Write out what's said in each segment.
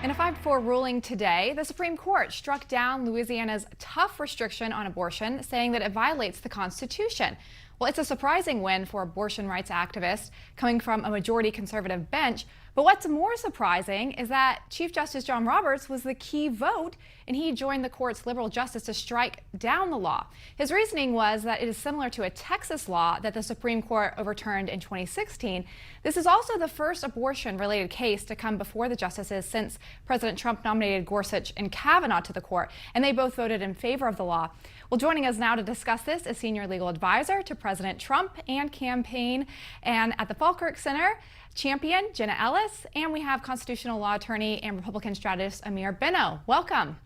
In a 5-4 ruling today, the Supreme Court struck down Louisiana's tough restriction on abortion, saying that it violates the Constitution. Well, it's a surprising win for abortion rights activists coming from a majority conservative bench. But what's more surprising is that Chief Justice John Roberts was the key vote, and he joined the court's liberal justice to strike down the law. His reasoning was that it is similar to a Texas law that the Supreme Court overturned in 2016. This is also the first abortion-related case to come before the justices since President Trump nominated Gorsuch and Kavanaugh to the court, and they both voted in favor of the law. Well, joining us now to discuss this is senior legal advisor to President Trump and campaign, and at the Falkirk Center, champion Jenna Ellis, and we have constitutional law attorney and Republican strategist Amir Benno. Welcome.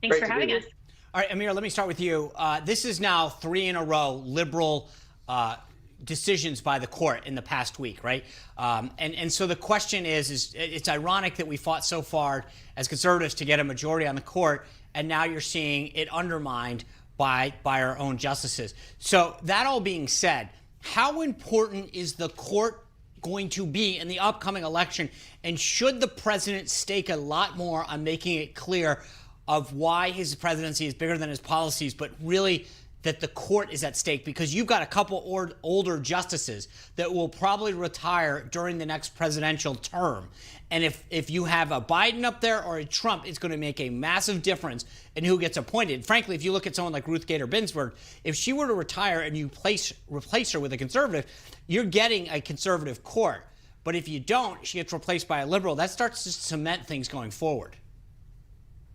Thanks for having us. All right, Amir, let me start with you. This is now 3 in a row liberal decisions by the court in the past week, right? And so the question is it's ironic that we fought so far as conservatives to get a majority on the court, and now you're seeing it undermined by our own justices. So that all being said, how important is the court going to be in the upcoming election? And should the president stake a lot more on making it clear of why his presidency is bigger than his policies, but really that the court is at stake? Because you've got a couple older justices that will probably retire during the next presidential term. And if you have a Biden up there or a Trump, it's going to make a massive difference in who gets appointed. Frankly, if you look at someone like Ruth Bader Ginsburg, if she were to retire and you replace her with a conservative, you're getting a conservative court. But if you don't, she gets replaced by a liberal. That starts to cement things going forward.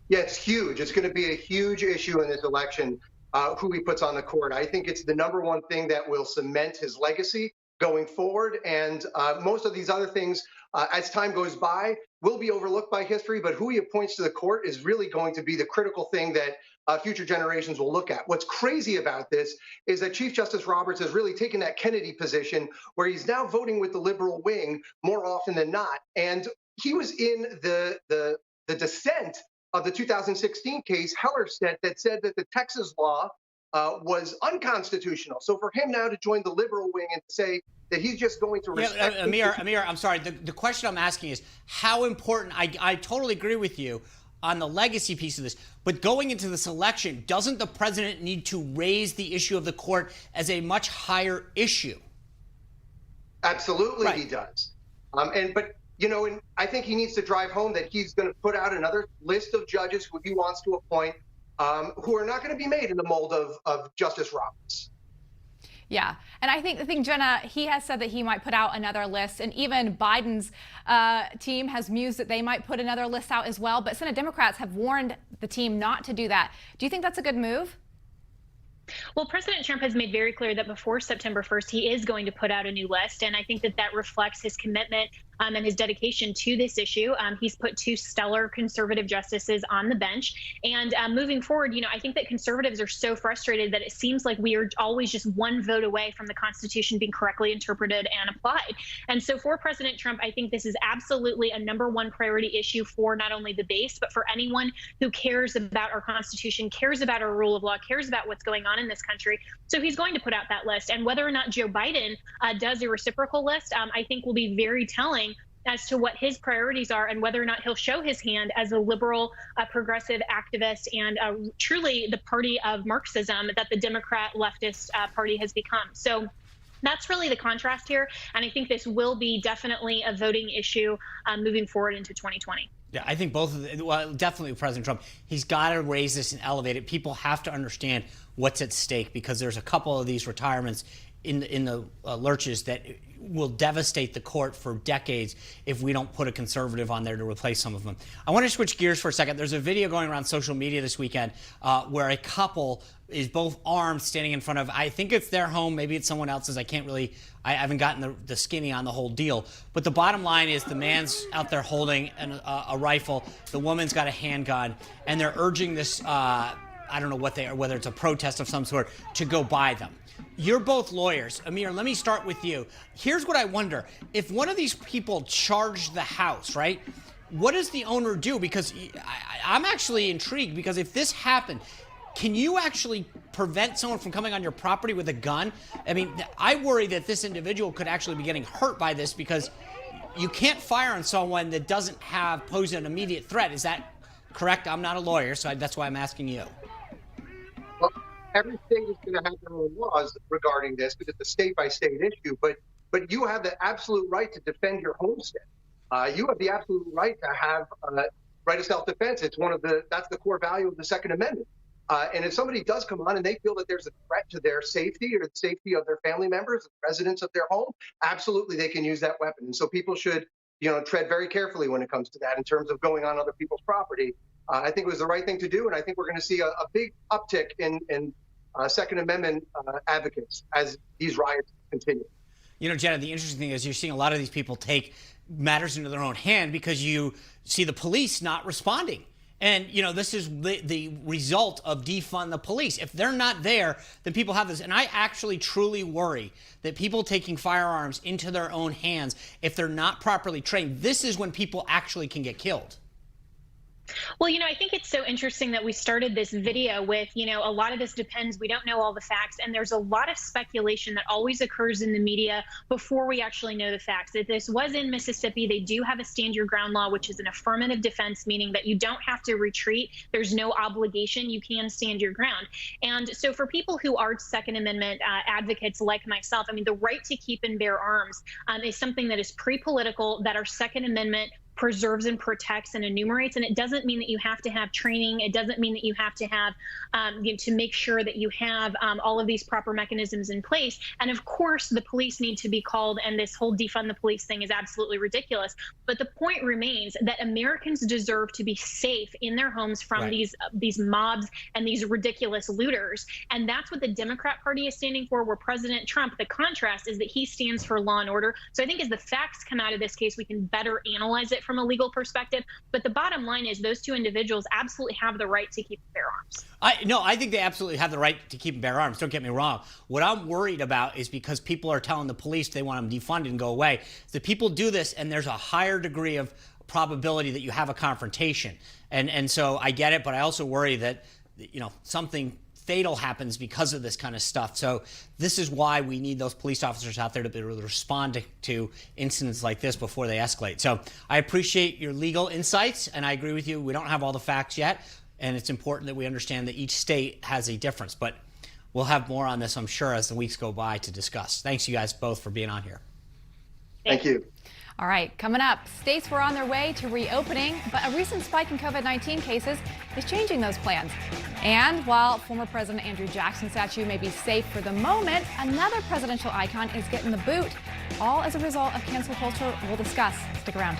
Yeah, it's huge. It's going to be a huge issue in this election, who he puts on the court. I think it's the number one thing that will cement his legacy going forward. And most of these other things, as time goes by, will be overlooked by history. But who he appoints to the court is really going to be the critical thing that future generations will look at. What's crazy about this is that Chief Justice Roberts has really taken that Kennedy position where he's now voting with the liberal wing more often than not. And he was in the dissent of the 2016 case, Hellerstedt, that said that the Texas law was unconstitutional. So for him now to join the liberal wing and say that he's just going to respect... Amir, I'm sorry. The question I'm asking is how important... I totally agree with you on the legacy piece of this, but going into this election, doesn't the president need to raise the issue of the court as a much higher issue? Absolutely, right. He does. But I think he needs to drive home that he's going to put out another list of judges who he wants to appoint, who are not going to be made in the mold of Justice Roberts. Yeah, and I think, Jenna, he has said that he might put out another list, and even Biden's team has mused that they might put another list out as well, but Senate Democrats have warned the team not to do that. Do you think that's a good move? Well, President Trump has made very clear that before September 1st, he is going to put out a new list. And I think that reflects his commitment and his dedication to this issue. He's put 2 stellar conservative justices on the bench. And moving forward, I think that conservatives are so frustrated that it seems like we are always just one vote away from the Constitution being correctly interpreted and applied. And so for President Trump, I think this is absolutely a #1 priority issue for not only the base, but for anyone who cares about our Constitution, cares about our rule of law, cares about what's going on in this country. So he's going to put out that list. And whether or not Joe Biden does a reciprocal list, I think will be very telling as to what his priorities are and whether or not he'll show his hand as a liberal, progressive activist and truly the party of Marxism that the Democrat leftist party has become. So that's really the contrast here. And I think this will be definitely a voting issue moving forward into 2020. Yeah, I think definitely President Trump, he's got to raise this and elevate it. People have to understand what's at stake because there's a couple of these retirements in the lurches that will devastate the court for decades if we don't put a conservative on there to replace some of them. I want to switch gears for a second. There's a video going around social media this weekend where a couple is both armed standing in front of, I think it's their home, maybe it's someone else's. I haven't gotten the skinny on the whole deal. But the bottom line is the man's out there holding a rifle, the woman's got a handgun, and they're urging this, I don't know what they are, whether it's a protest of some sort, to go buy them. You're both lawyers. Amir, let me start with you. Here's what I wonder. If one of these people charged the house, right, what does the owner do? Because I'm actually intrigued because if this happened, can you actually prevent someone from coming on your property with a gun? I mean, I worry that this individual could actually be getting hurt by this because you can't fire on someone that doesn't pose an immediate threat. Is that correct? I'm not a lawyer, so that's why I'm asking you. Well, every state is going to have their own laws regarding this because it's a state-by-state issue. But you have the absolute right to defend your homestead. You have the absolute right to have right of self-defense. That's the core value of the Second Amendment. And if somebody does come on and they feel that there's a threat to their safety or the safety of their family members, the residents of their home, absolutely they can use that weapon. And so people should, tread very carefully when it comes to that in terms of going on other people's property. I think it was the right thing to do, and I think we're going to see a big uptick in Second Amendment advocates as these riots continue. Jenna, the interesting thing is you're seeing a lot of these people take matters into their own hand because you see the police not responding. And, this is the result of defund the police. If they're not there, then people have this. And I actually truly worry that people taking firearms into their own hands, if they're not properly trained, this is when people actually can get killed. Well, I think it's so interesting that we started this video with, a lot of this depends. We don't know all the facts. And there's a lot of speculation that always occurs in the media before we actually know the facts. If this was in Mississippi, they do have a stand your ground law, which is an affirmative defense, meaning that you don't have to retreat. There's no obligation. You can stand your ground. And so for people who are Second Amendment advocates like myself, the right to keep and bear arms is something that is pre-political, that our Second Amendment preserves and protects and enumerates. And it doesn't mean that you have to have training. It doesn't mean that you have to have, to make sure that you have all of these proper mechanisms in place. And of course, the police need to be called. And this whole defund the police thing is absolutely ridiculous. But the point remains that Americans deserve to be safe in their homes from Right. these mobs and these ridiculous looters. And that's what the Democrat Party is standing for, where President Trump, the contrast is that he stands for law and order. So I think as the facts come out of this case, we can better analyze it from a legal perspective. But the bottom line is those two individuals absolutely have the right to keep and bear arms. I think they absolutely have the right to keep and bear arms. Don't get me wrong. What I'm worried about is because people are telling the police they want them defunded and go away. The people do this, and there's a higher degree of probability that you have a confrontation. And so I get it, but I also worry that, something fatal happens because of this kind of stuff. So this is why we need those police officers out there to be able to respond to incidents like this before they escalate. So I appreciate your legal insights, and I agree with you. We don't have all the facts yet, and it's important that we understand that each state has a difference. But we'll have more on this, I'm sure, as the weeks go by to discuss. Thanks, you guys both, for being on here. Thank you. All right, coming up, states were on their way to reopening, but a recent spike in COVID-19 cases is changing those plans. And while former President Andrew Jackson's statue may be safe for the moment, another presidential icon is getting the boot, all as a result of cancel culture. We'll discuss. Stick around.